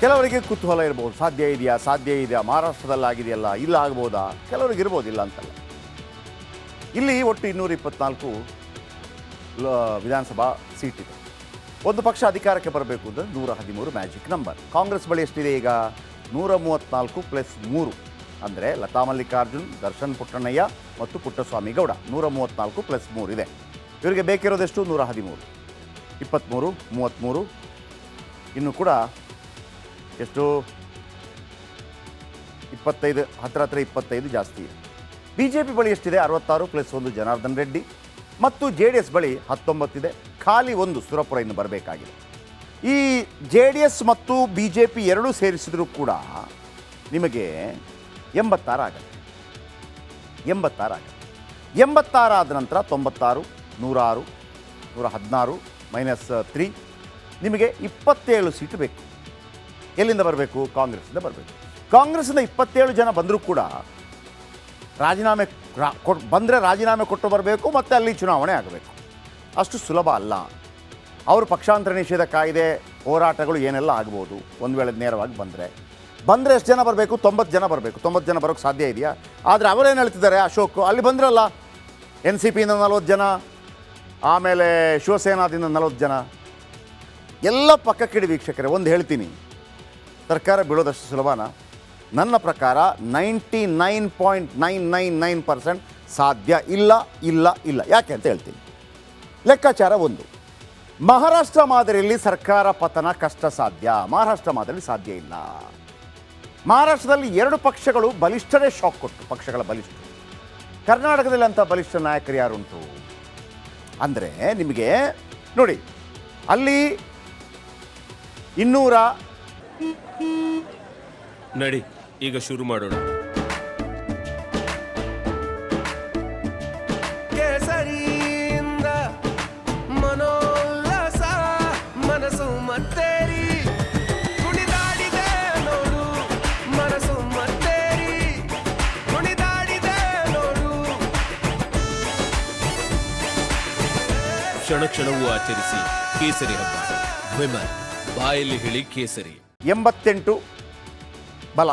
ಕೆಲವರಿಗೆ ಕುತೂಹಲ ಇರ್ಬೋದು, ಸಾಧ್ಯ ಇದೆಯಾ, ಮಹಾರಾಷ್ಟ್ರದಲ್ಲಿ ಆಗಿದೆಯಲ್ಲ, ಇಲ್ಲ ಆಗ್ಬೋದಾ, ಕೆಲವರಿಗೆ ಇರ್ಬೋದು, ಇಲ್ಲ ಅಂತಲ್ಲ. ಇಲ್ಲಿ ಒಟ್ಟು 224 ವಿಧಾನಸಭಾ ಸೀಟಿದೆ. ಒಂದು ಪಕ್ಷ ಅಧಿಕಾರಕ್ಕೆ ಬರಬೇಕು ಅಂದರೆ 113 ಮ್ಯಾಜಿಕ್ ನಂಬರ್. ಕಾಂಗ್ರೆಸ್ ಬಳಿ ಎಷ್ಟಿದೆ ಈಗ? 134 + 3 ಅಂದರೆ ಲತಾ ಮಲ್ಲಿಕಾರ್ಜುನ್, ದರ್ಶನ್ ಪುಟ್ಟಣ್ಣಯ್ಯ ಮತ್ತು ಪುಟ್ಟಸ್ವಾಮಿ ಗೌಡ. 134 + 3 ಇದೆ. ಇವರಿಗೆ ಬೇಕಿರೋದೆಷ್ಟು? 113, 23, 33, ಇನ್ನು ಕೂಡ ಎಷ್ಟು? 25, ಹತ್ರ 25 ಜಾಸ್ತಿ ಇದೆ. BJP ಬಳಿ ಎಷ್ಟಿದೆ? 66 + 1 ಜನಾರ್ದನ್ ರೆಡ್ಡಿ ಮತ್ತು JDS ಬಳಿ 19 ಇದೆ. ಖಾಲಿ ಒಂದು ಸುರಪುರ ಇನ್ನು ಬರಬೇಕಾಗಿದೆ. ಈ JDS ಮತ್ತು BJP ಎರಡೂ ಸೇರಿಸಿದರೂ ಕೂಡ ನಿಮಗೆ 86 ಆಗುತ್ತೆ. 86 ಆದ ನಂತರ 96, 106, 116 -3 ನಿಮಗೆ 27 ಸೀಟು ಬೇಕು. ಎಲ್ಲಿಂದ ಬರಬೇಕು? ಕಾಂಗ್ರೆಸ್ಸಿಂದ ಬರಬೇಕು. ಕಾಂಗ್ರೆಸ್ಸಿಂದ 27 ಜನ ಬಂದರೂ ಕೂಡ ರಾಜೀನಾಮೆ ಕೊಟ್ಟು ಬರಬೇಕು ಮತ್ತು ಅಲ್ಲಿ ಚುನಾವಣೆ ಆಗಬೇಕು. ಅಷ್ಟು ಸುಲಭ ಅಲ್ಲ. ಅವರು ಪಕ್ಷಾಂತರ ನಿಷೇಧ ಕಾಯ್ದೆ ಹೋರಾಟಗಳು ಏನೆಲ್ಲ ಆಗ್ಬೋದು ಒಂದು ವೇಳೆ ನೇರವಾಗಿ ಬಂದರೆ ಎಷ್ಟು ಜನ ಬರಬೇಕು? 90 ಜನ ಬರಬೇಕು. 90 ಜನ ಬರೋಕ್ಕೆ ಸಾಧ್ಯ ಇದೆಯಾ? ಆದರೆ ಅವರೇನು ಹೇಳ್ತಿದ್ದಾರೆ, ಅಶೋಕ್ ಅಲ್ಲಿ ಬಂದ್ರಲ್ಲ, NCPಯಿಂದ 40 ಜನ, ಆಮೇಲೆ ಶಿವಸೇನಾದಿಂದ 40 ಜನ, ಎಲ್ಲ ಪಕ್ಕಕ್ಕಿಡಿ ವೀಕ್ಷಕರೇ. ಒಂದು ಹೇಳ್ತೀನಿ, ಸರ್ಕಾರ ಬೀಳೋದಷ್ಟು ಸುಲಭನ? ನನ್ನ ಪ್ರಕಾರ 99.999% ಸಾಧ್ಯ ಇಲ್ಲ. ಯಾಕೆ ಅಂತ ಹೇಳ್ತೀನಿ. ಲೆಕ್ಕಾಚಾರ ಒಂದು, ಮಹಾರಾಷ್ಟ್ರ ಮಾದರಿಯಲ್ಲಿ ಸರ್ಕಾರ ಪತನ ಕಷ್ಟ ಸಾಧ್ಯ. ಮಹಾರಾಷ್ಟ್ರ ಮಾದರಿಯಲ್ಲಿ ಸಾಧ್ಯ ಇಲ್ಲ. ಮಹಾರಾಷ್ಟ್ರದಲ್ಲಿ 2 ಪಕ್ಷಗಳು ಬಲಿಷ್ಠರೇ ಶಾಕ್ ಕೊಟ್ಟು, ಪಕ್ಷಗಳ ಬಲಿಷ್ಠ. ಕರ್ನಾಟಕದಲ್ಲಿ ಅಂಥ ಬಲಿಷ್ಠ ನಾಯಕರು ಯಾರುಂಟು ಅಂದರೆ ನಿಮಗೆ ನೋಡಿ, ಅಲ್ಲಿ 200 ನಡಿ ಈಗ ಶುರು ಮಾಡೋಣ. ಕೇಸರಿಯಿಂದ ಮನೋಲ್ಲಾಸ ಮನಸ್ಸು ಮತ್ತೇರಿ ಕುಣಿದಾಡಿದೆ ನೋಡು, ಮನಸ್ಸು ಮತ್ತೇರಿ ಕುಣಿದಾಡಿದೆ ನೋಡು. ಕ್ಷಣ ಕ್ಷಣವೂ ಆಚರಿಸಿ ಕೇಸರಿ ಹಬ್ಬ. ವಿಮಲ್ ಬಾಯಲ್ಲಿ ಹೇಳಿ ಕೇಸರಿ. 88 ಬಲ,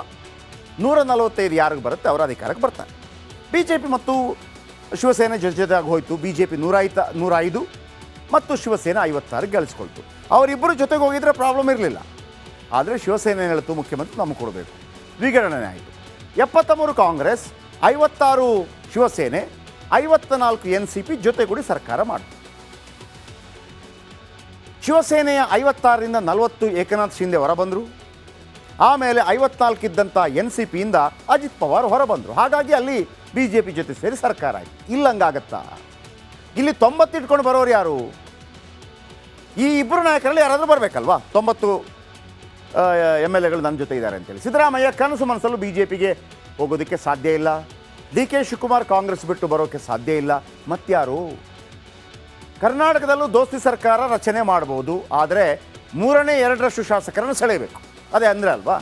145 ಯಾರಿಗೆ ಬರುತ್ತೆ ಅವರು ಅಧಿಕಾರಕ್ಕೆ ಬರ್ತಾರೆ. BJP ಮತ್ತು ಶಿವಸೇನೆ ಜೊತೆಯಾಗಿ ಹೋಯಿತು. BJP 105 ಮತ್ತು ಶಿವಸೇನೆ 56 ಗಳಿಸ್ಕೊಳ್ತು. ಅವರಿಬ್ಬರು ಜೊತೆಗೆ ಹೋಗಿದ್ರೆ ಪ್ರಾಬ್ಲಮ್ ಇರಲಿಲ್ಲ. ಆದರೆ ಶಿವಸೇನೆ ಹೇಳ್ತು, ಮುಖ್ಯಮಂತ್ರಿ ನಮಗೆ ಕೊಡಬೇಕು, ವಿಗಣನೆ ಆಯಿತು. 73 ಕಾಂಗ್ರೆಸ್, 56 ಶಿವಸೇನೆ, 54 NCP ಜೊತೆಗೂಡಿ ಸರ್ಕಾರ ಮಾಡಿತು. ಶಿವಸೇನೆಯ 56ರಿಂದ 40 ಏಕನಾಥ್ ಶಿಂದೆ ಹೊರಬಂದರು. ಆಮೇಲೆ 54 ಇದ್ದಂಥ NCPಯಿಂದ ಅಜಿತ್ ಪವಾರ್ ಹೊರಬಂದರು. ಹಾಗಾಗಿ ಅಲ್ಲಿ BJP ಜೊತೆ ಸೇರಿ ಸರ್ಕಾರ ಆಯಿತು. ಇಲ್ಲಂಗಾಗತ್ತಾ? ಇಲ್ಲಿ 90 ಇಟ್ಕೊಂಡು ಬರೋರು ಯಾರು? ಈ ಇಬ್ಬರು ನಾಯಕರಲ್ಲಿ ಯಾರಾದರೂ ಬರಬೇಕಲ್ವಾ? 90 MLAಗಳು ನನ್ನ ಜೊತೆ ಇದ್ದಾರೆ ಅಂತೇಳಿ. ಸಿದ್ದರಾಮಯ್ಯ ಕನಸು ಮನಸ್ಸಲ್ಲೂ BJPಗೆ ಹೋಗೋದಕ್ಕೆ ಸಾಧ್ಯ ಇಲ್ಲ. DK ಶಿವಕುಮಾರ್ ಕಾಂಗ್ರೆಸ್ ಬಿಟ್ಟು ಬರೋಕ್ಕೆ ಸಾಧ್ಯ ಇಲ್ಲ. ಮತ್ಯಾರು? ಕರ್ನಾಟಕದಲ್ಲೂ ದೋಸ್ತಿ ಸರ್ಕಾರ ರಚನೆ ಮಾಡ್ಬೋದು, ಆದರೆ 3/2 ಶಾಸಕರನ್ನು ಸೆಳೆಯಬೇಕು. ಅದೇ ಅಂದರೆ ಅಲ್ವಾ,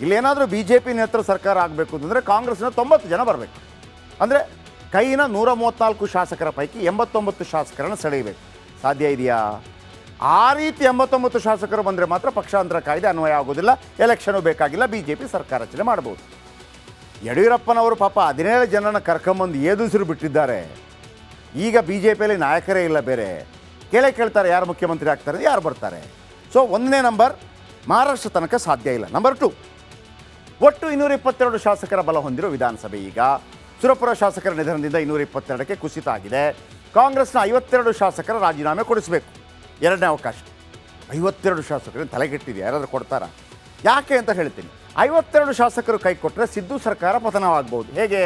ಇಲ್ಲೇನಾದರೂ BJP ನೇತೃತ್ವ ಸರ್ಕಾರ ಆಗಬೇಕು ಅಂತಂದರೆ ಕಾಂಗ್ರೆಸ್ನ 90 ಜನ ಬರಬೇಕು. ಅಂದರೆ ಕೈನ 134 ಶಾಸಕರ ಪೈಕಿ 89 ಶಾಸಕರನ್ನು ಸೆಳೆಯಬೇಕು. ಸಾಧ್ಯ ಇದೆಯಾ? ಆ ರೀತಿ 89 ಶಾಸಕರು ಬಂದರೆ ಮಾತ್ರ ಪಕ್ಷಾಂತರ ಕಾಯ್ದೆ ಅನ್ವಯ ಆಗೋದಿಲ್ಲ, ಎಲೆಕ್ಷನು ಬೇಕಾಗಿಲ್ಲ, BJP ಸರ್ಕಾರ ರಚನೆ ಮಾಡ್ಬೋದು. ಯಡಿಯೂರಪ್ಪನವರು ಪಾಪ 17 ಜನನ ಕರ್ಕೊಂಬಂದು ಏದುಸಿರು ಬಿಟ್ಟಿದ್ದಾರೆ. ಈಗ BJPಯಲ್ಲಿ ನಾಯಕರೇ ಇಲ್ಲ, ಬೇರೆ ಕೇಳ್ತಾರೆ ಯಾರು ಮುಖ್ಯಮಂತ್ರಿ ಆಗ್ತಾರೆ, ಯಾರು ಬರ್ತಾರೆ. ಸೊ 1ನೇ ನಂಬರ್, ಮಹಾರಾಷ್ಟ್ರ ತನಕ ಸಾಧ್ಯ ಇಲ್ಲ. ನಂಬರ್ 2, ಒಟ್ಟು 222 ಶಾಸಕರ ಬಲ ಹೊಂದಿರೋ ವಿಧಾನಸಭೆ ಈಗ ಸುರಪುರ ಶಾಸಕರ ನಿಧನದಿಂದ 222ಕ್ಕೆ ಕುಸಿತ ಆಗಿದೆ. ಕಾಂಗ್ರೆಸ್ನ 52 ಶಾಸಕರ ರಾಜೀನಾಮೆ ಕೊಡಿಸಬೇಕು, 2ನೇ ಅವಕಾಶ. 52 ಶಾಸಕರು ತಲೆಗೆಟ್ಟಿದೆ, ಯಾರಾದರೂ ಕೊಡ್ತಾರಾ? ಯಾಕೆ ಅಂತ ಹೇಳ್ತೀನಿ. 52 ಶಾಸಕರು ಕೈ ಕೊಟ್ಟರೆ ಸಿದ್ದು ಸರ್ಕಾರ ಪತನವಾಗಬಹುದು. ಹೇಗೆ?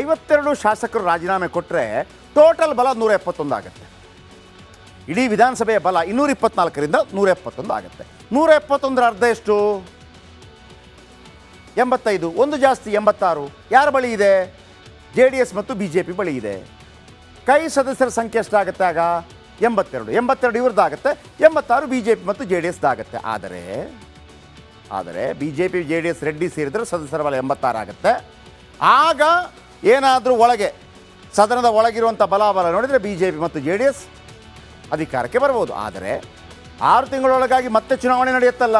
52 ಶಾಸಕರು ರಾಜೀನಾಮೆ ಕೊಟ್ಟರೆ ಟೋಟಲ್ ಬಲ 171 ಆಗುತ್ತೆ. ಇಡೀ ವಿಧಾನಸಭೆಯ ಬಲ 224ರಿಂದ 171 ಆಗುತ್ತೆ. 171ರ ಅರ್ಧ ಎಷ್ಟು? 85. ಒಂದು ಜಾಸ್ತಿ 86 ಯಾರ ಬಳಿ ಇದೆ? JDS ಮತ್ತು BJP ಬಳಿ ಇದೆ. ಕೈ ಸದಸ್ಯರ ಸಂಖ್ಯೆ ಎಷ್ಟಾಗುತ್ತೆ ಆಗ? 82. 82 ಇವ್ರದ್ದಾಗುತ್ತೆ, 86 BJP ಮತ್ತು JDSದಾಗುತ್ತೆ. ಆದರೆ BJP JDS ರೆಡ್ಡಿ ಸೇರಿದರೆ ಸದಸ್ಯರ ಬಲ 86 ಆಗುತ್ತೆ. ಆಗ ಏನಾದರೂ ಒಳಗೆ ಸದನದ ಒಳಗಿರುವಂಥ ಬಲಾಬಲ ನೋಡಿದರೆ BJP ಮತ್ತು JDS ಅಧಿಕಾರಕ್ಕೆ ಬರ್ಬೋದು. ಆದರೆ 6 ತಿಂಗಳೊಳಗಾಗಿ ಮತ್ತೆ ಚುನಾವಣೆ ನಡೆಯುತ್ತಲ್ಲ,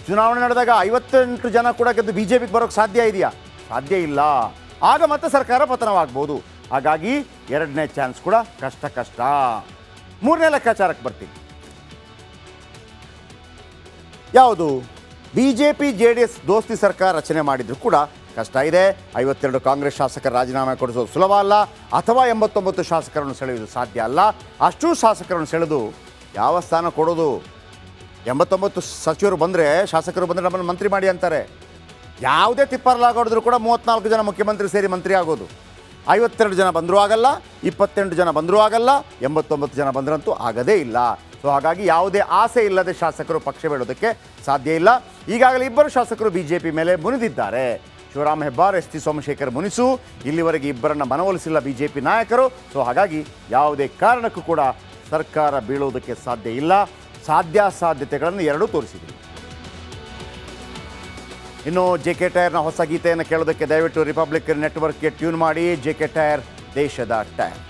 ಚುನಾವಣೆ ನಡೆದಾಗ 58 ಜನ ಕೂಡ ಗೆದ್ದು ಬಿ ಜೆ ಪಿಗೆ ಬರೋಕ್ಕೆ ಸಾಧ್ಯ ಇದೆಯಾ? ಸಾಧ್ಯ ಇಲ್ಲ. ಆಗ ಮತ್ತೆ ಸರ್ಕಾರ ಪತನವಾಗ್ಬೋದು. ಹಾಗಾಗಿ ಎರಡನೇ ಚಾನ್ಸ್ ಕೂಡ ಕಷ್ಟ. ಮೂರನೇ ಲೆಕ್ಕಾಚಾರಕ್ಕೆ ಬರ್ತೀನಿ. ಯಾವುದು? ಬಿ ಜೆ ಪಿ JDS ದೋಸ್ತಿ ಸರ್ಕಾರ ರಚನೆ ಮಾಡಿದ್ರು ಕೂಡ ಕಷ್ಟ ಇದೆ. 52 ಕಾಂಗ್ರೆಸ್ ಶಾಸಕರ ರಾಜೀನಾಮೆ ಕೊಡಿಸೋದು ಸುಲಭ ಅಲ್ಲ, ಅಥವಾ 89 ಶಾಸಕರನ್ನು ಸೆಳೆಯುವುದು ಸಾಧ್ಯ ಅಲ್ಲ. ಅಷ್ಟೂ ಶಾಸಕರನ್ನು ಸೆಳೆದು ಯಾವ ಸ್ಥಾನ ಕೊಡೋದು? 89 ಸಚಿವರು ಬಂದರೆ, ಶಾಸಕರು ಬಂದರೆ ನಮ್ಮನ್ನು ಮಂತ್ರಿ ಮಾಡಿ ಅಂತಾರೆ. ಯಾವುದೇ ತಿಪ್ಪರ್ಲಾಗೋಡಿದ್ರು ಕೂಡ 34 ಜನ ಮುಖ್ಯಮಂತ್ರಿ ಸೇರಿ ಮಂತ್ರಿ ಆಗೋದು. 52 ಜನ ಬಂದರೂ ಆಗಲ್ಲ, 28 ಜನ ಬಂದರೂ ಆಗಲ್ಲ, 89 ಜನ ಬಂದ್ರಂತೂ ಆಗದೇ ಇಲ್ಲ. ಸೊ ಹಾಗಾಗಿ ಯಾವುದೇ ಆಸೆ ಇಲ್ಲದೆ ಶಾಸಕರು ಪಕ್ಷ ಬಿಡೋದಕ್ಕೆ ಸಾಧ್ಯ ಇಲ್ಲ. ಈಗಾಗಲೇ 2 ಶಾಸಕರು BJP ಮೇಲೆ ಮುನಿದಿದ್ದಾರೆ. ಶಿವರಾಮ್ ಹೆಬ್ಬಾರ್, ST ಸೋಮಶೇಖರ್ ಮುನಿಸು. ಇಲ್ಲಿವರೆಗೆ ಇಬ್ಬರನ್ನ ಮನವೊಲಿಸಿಲ್ಲ BJP ನಾಯಕರು. ಸೊ ಹಾಗಾಗಿ ಯಾವುದೇ ಕಾರಣಕ್ಕೂ ಕೂಡ ಸರ್ಕಾರ ಬೀಳೋದಕ್ಕೆ ಸಾಧ್ಯ ಇಲ್ಲ. ಸಾಧ್ಯತೆಗಳನ್ನು ಎರಡೂ ತೋರಿಸಿದ್ರು. ಇನ್ನು JK ಟೈರ್ನ ಹೊಸ ಗೀತೆಯನ್ನು ಕೇಳೋದಕ್ಕೆ ದಯವಿಟ್ಟು ರಿಪಬ್ಲಿಕ್ ನೆಟ್ವರ್ಕ್ಗೆ ಟ್ಯೂನ್ ಮಾಡಿ. JK ಟೈರ್, ದೇಶದ ಟೈರ್.